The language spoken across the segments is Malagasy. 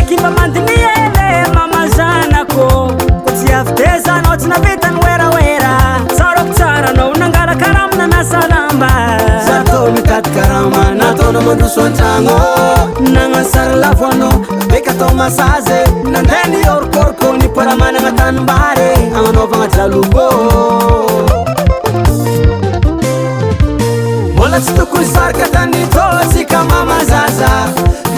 kimba mandiniele mama zanako Kuti afteza no tina vitan wera wera Sarok tsara no nangala karamna na salamba Zato mitat karama na tono mandu sontango Nanga sarla fono beka to masaze Nandeni orkorko ni paramana ngatanbare Angano vanga jalugo Mola tsitukuri sarkatani tozi kama mazaza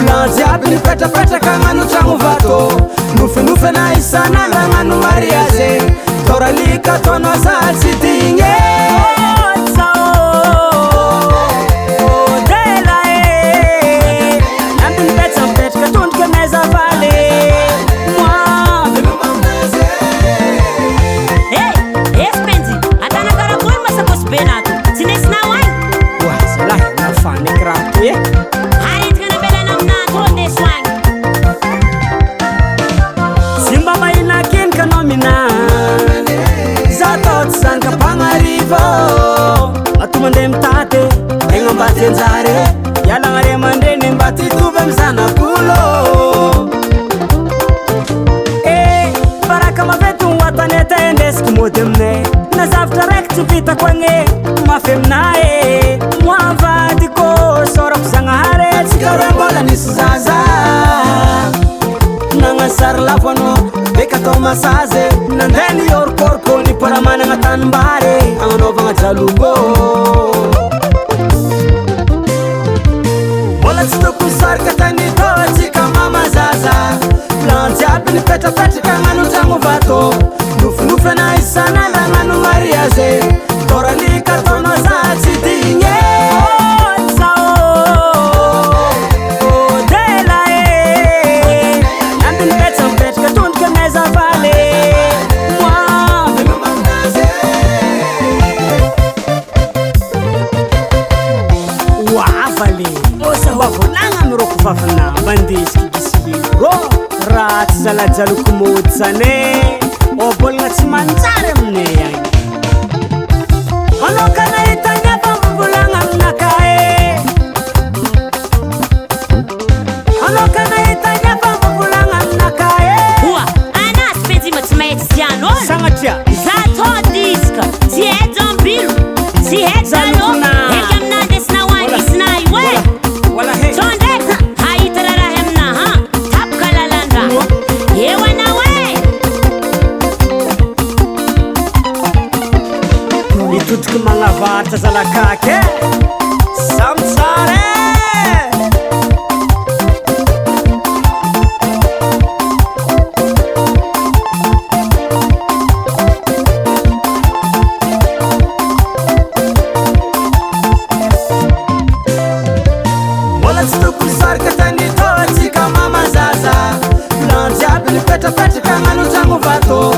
Planzi abini peta kanganu changu vato Nufe nufe na isana langanu mariaze Toralika tono za zitinge Zare yala ngare mandene mbati tuve msana kulo baraka mavetu wataneta endes kumodemne na zafta rekti vita kwenye mafemnae mwavadiko sora kusanga hare tsikarengola nisizaza nanga sarla fono beka to masaze nandeni orkorko ni paramana ngatanbare angano vanga jalugo Sarkatani tozi kama mazaza Planzi abini peta kanganu tangu vato Nufu nufe na isana langanu mariaze Toralika tono za zitinge Nambini peta katundke meza vale Wafale Wavolanga miroko fafana bandiski gisibiro Rat zala jalu kumutsane Obolna tsimanzare mne yangi Ano kana itanya pambulanga mnakae Ano kana itanya pambulanga mnakae Uwa, ana spezi matumeti siano Sangatia Zato diska, si hedon bilu Si hedalo, hegam na desna wangi snai we Wala he Tonde, hai tarara hemna ha Tap kalalanga Yewa na we Itutku mga vata zala kake Samsare Sarkatani tozi kama mazaza Planzi abini peta kanganu tangu vato